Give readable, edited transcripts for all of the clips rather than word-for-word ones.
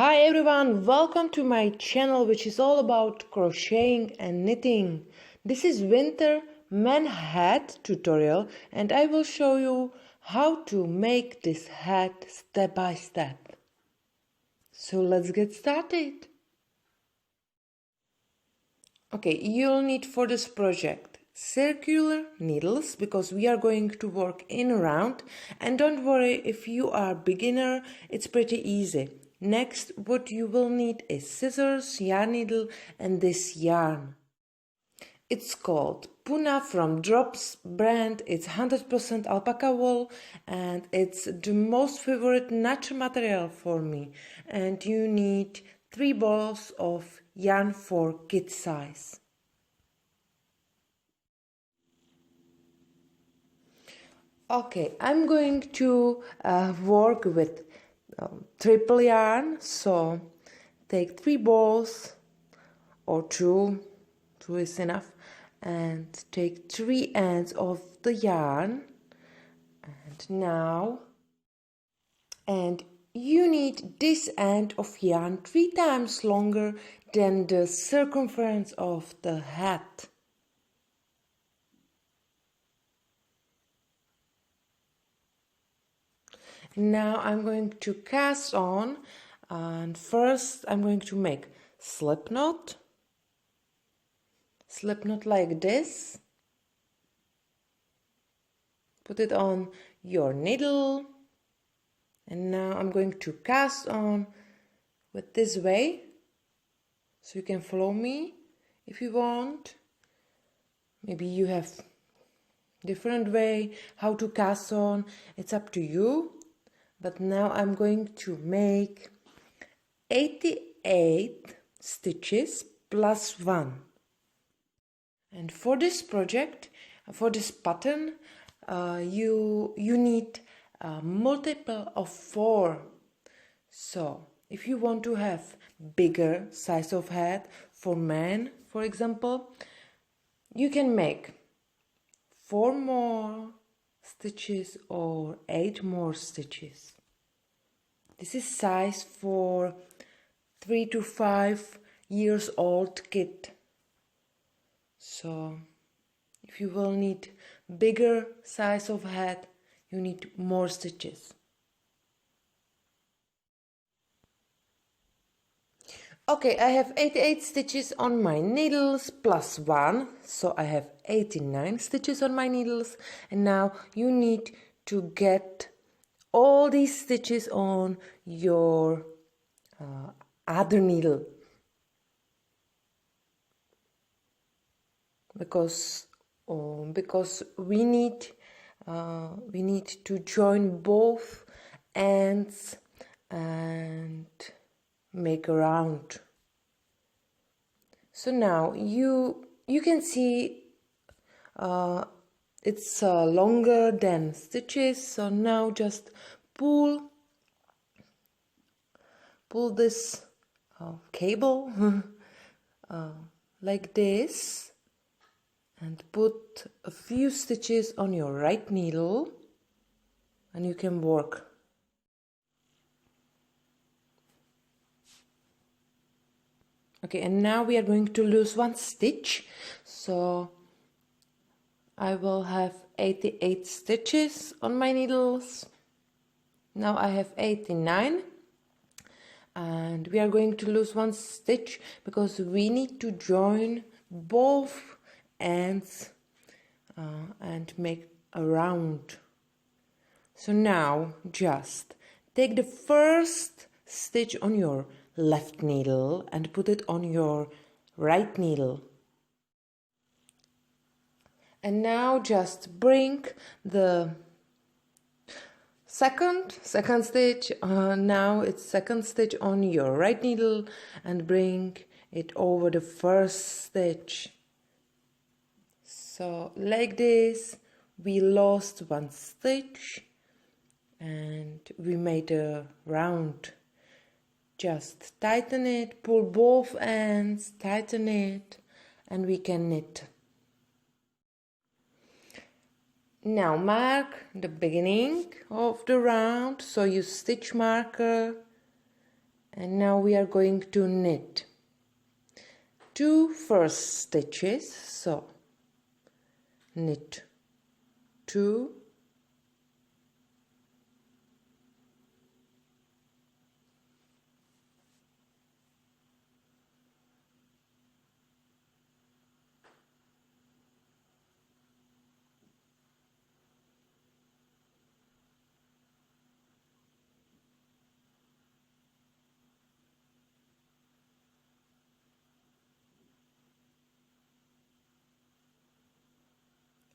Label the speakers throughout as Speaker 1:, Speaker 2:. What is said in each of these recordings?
Speaker 1: Hi everyone, welcome to my channel which is all about crocheting and knitting. This is winter man hat tutorial and I will show you how to make this hat step by step. So let's get started. Okay, you'll need for this project circular needles because we are going to work in round, and don't worry if you are beginner, it's pretty easy. Next, what you will need is scissors, yarn needle and this yarn. It's called Puna from Drops brand. It's 100% alpaca wool and it's the most favorite natural material for me. And you need 3 balls of yarn for kid size. Okay, I'm going to work with triple yarn, so take 3 balls or 2 is enough, and take 3 ends of the yarn, and you need this end of yarn 3 times longer than the circumference of the hat. Now I'm going to cast on, and first I'm going to make slip knot like this. Put it on your needle, and now I'm going to cast on with this way, so you can follow me if you want. Maybe you have different way how to cast on, it's up to you. But now I'm going to make 88 stitches plus 1. And for this project, for this pattern, you need a multiple of 4. So if you want to have bigger size of hat for men, for example, you can make 4 more stitches or 8 more stitches. This is size for 3 to 5 years old kid. So if you will need bigger size of hat, you need more stitches. Okay, I have 88 stitches on my needles plus 1, so I have 89 stitches on my needles, and now you need to get all these stitches on your other needle, because we need to join both ends and make a round. So now you can see it's longer than stitches, so now just pull this cable like this and put a few stitches on your right needle and you can work. Okay, and now we are going to lose 1 stitch, so I will have 88 stitches on my needles. Now I have 89, and we are going to lose 1 stitch because we need to join both ends and make a round. So now just take the first stitch on your left needle and put it on your right needle, and now just bring the second stitch, now it's second stitch on your right needle, and bring it over the first stitch. So like this we lost 1 stitch and we made a round. Just tighten it, pull both ends, tighten it, and we can knit. Now mark the beginning of the round, so use stitch marker And now we are going to knit 2 first stitches, so knit 2,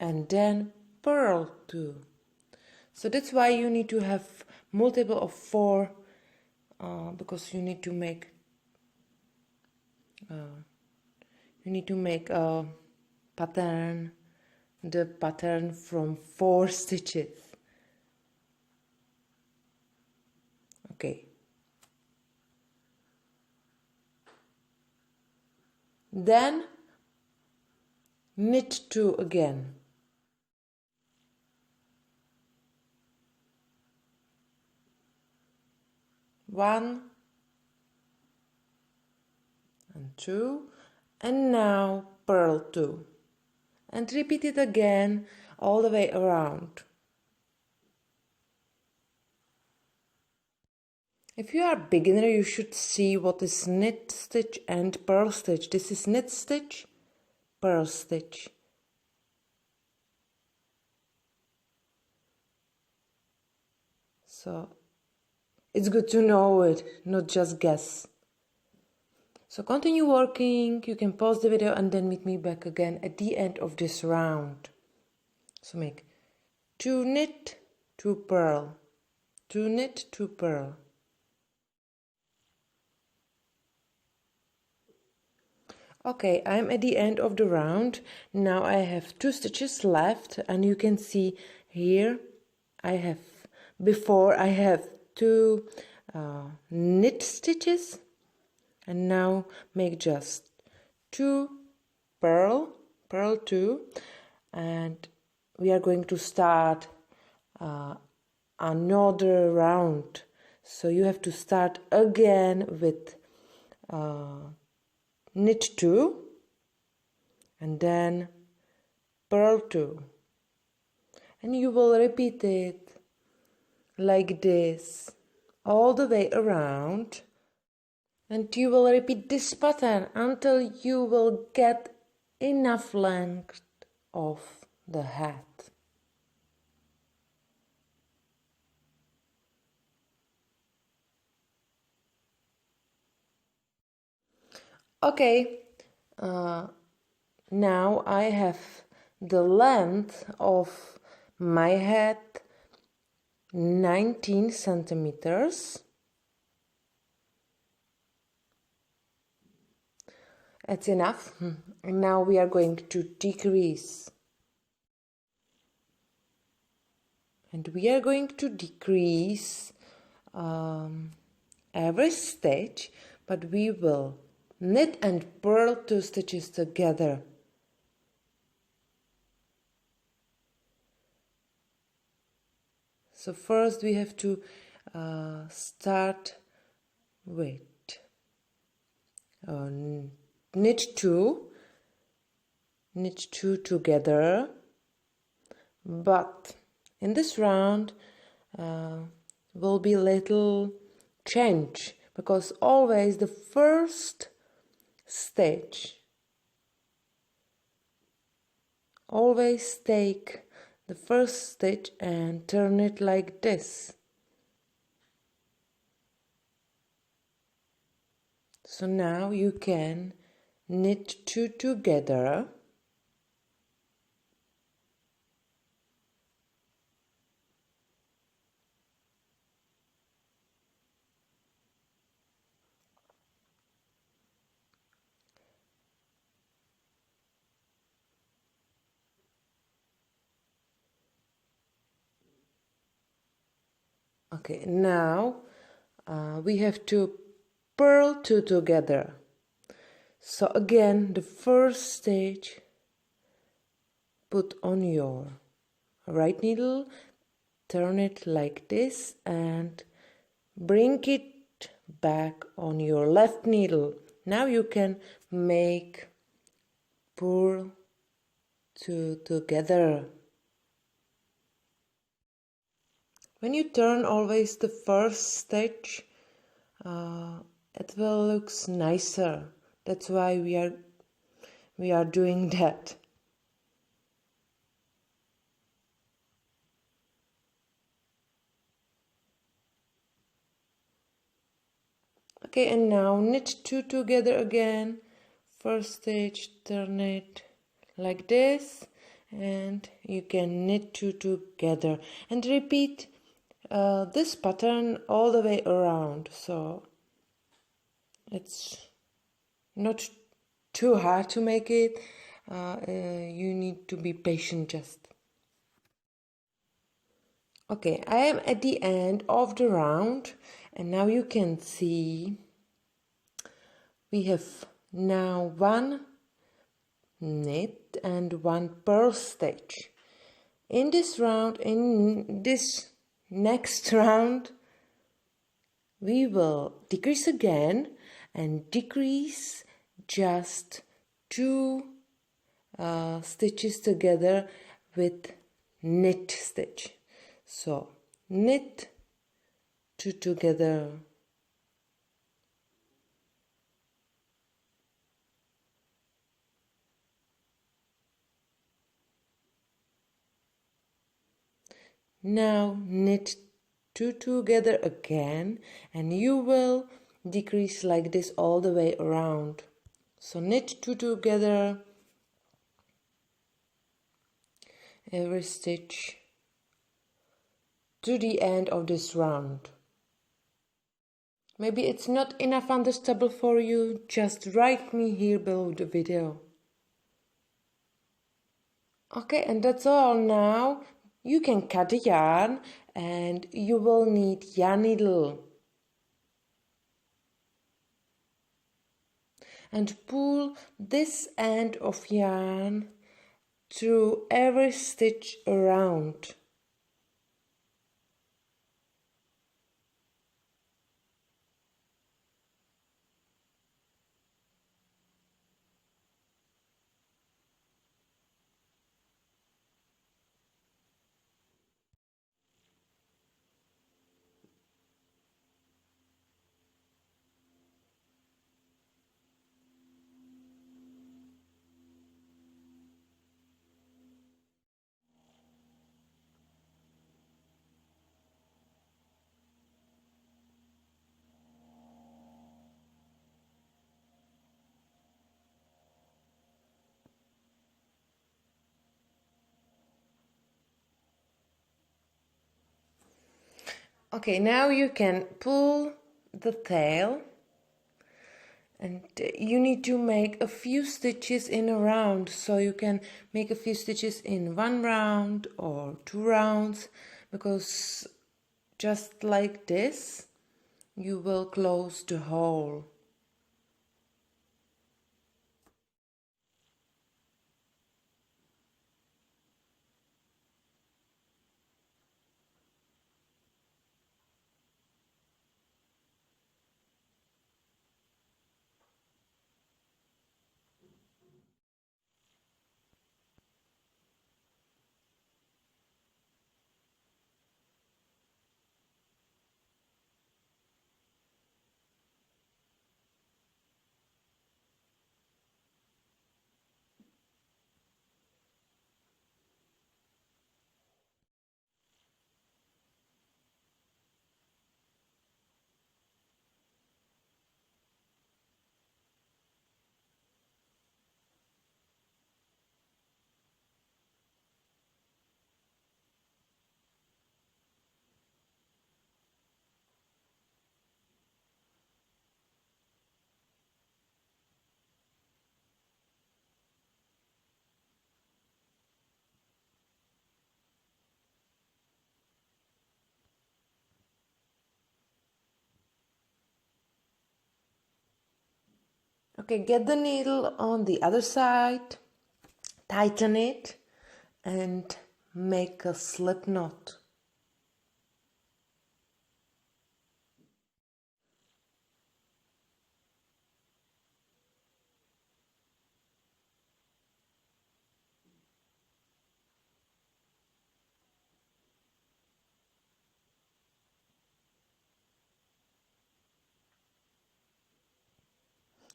Speaker 1: and then purl 2. So that's why you need to have multiple of 4, because you need to make a pattern, the pattern from 4 stitches. Okay. Then knit 2 again. 1 and 2, and now purl 2, and repeat it again all the way around. If you are a beginner, you should see what is knit stitch and purl stitch. This is knit stitch, purl stitch. So it's good to know it, not just guess. So continue working, you can pause the video and then meet me back again at the end of this round. So make 2 knit, 2 purl, 2 knit, 2 purl. Okay, I'm at the end of the round. Now I have 2 stitches left, and you can see here before I have 2 knit stitches, and now make just 2 purl 2, and we are going to start another round. So you have to start again with knit 2 and then purl 2, and you will repeat it like this all the way around, and you will repeat this pattern until you will get enough length of the hat. Okay, now I have the length of my hat 19 centimeters. That's enough. And now we are going to decrease. And we are going to decrease every stitch, but we will knit and purl 2 stitches together. So first we have to start with knit 2 together, but in this round will be little change, because always the first stitch, always take the first stitch and turn it like this. So now you can knit 2 together, okay. Now we have to purl 2 together. So again, the first stitch, put on your right needle, turn it like this and bring it back on your left needle. Now you can make purl together. When you turn always the first stitch, it will look nicer. That's why we are doing that. Okay, and now knit two together again. First stitch, turn it like this, and you can knit two together and repeat this pattern all the way around. So it's not too hard to make it. You need to be patient just. Okay, I am at the end of the round, and now you can see we have now one knit and one purl stitch. In this round, in this next round, we will decrease again and decrease just two stitches together with knit stitch. So knit two together, now knit two together again, and you will decrease like this all the way around. So knit two together every stitch to the end of this round. Maybe it's not enough understandable for you, just write me here below the video. Okay, and that's all. Now you can cut the yarn, and you will need yarn needle. And pull this end of yarn through every stitch around. Okay, now you can pull the tail, and you need to make a few stitches in a round, so you can make a few stitches in one round or two rounds, because just like this you will close the hole. Okay, get the needle on the other side, tighten it, and make a slip knot.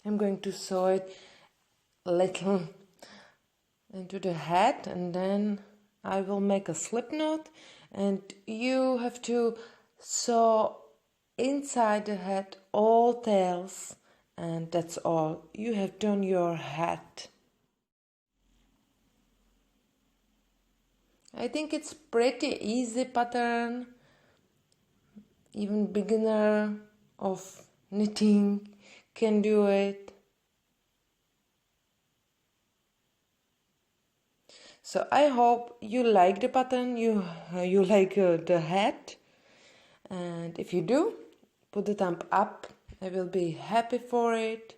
Speaker 1: I'm going to sew it a little into the head, and then I will make a slip knot, and you have to sew inside the head all tails, and that's all. You have done your head. I think it's pretty easy pattern. Even beginner of knitting can do it. So I hope you like the pattern, you like the head, and if you do, put the thumb up. I will be happy for it.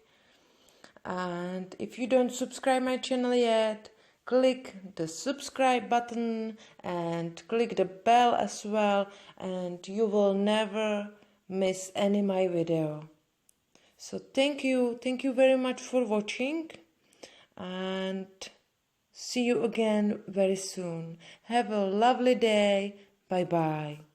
Speaker 1: And if you don't subscribe my channel yet, click the subscribe button and click the bell as well, and you will never miss any my video. So thank you very much for watching, and see you again very soon. Have a lovely day. Bye bye.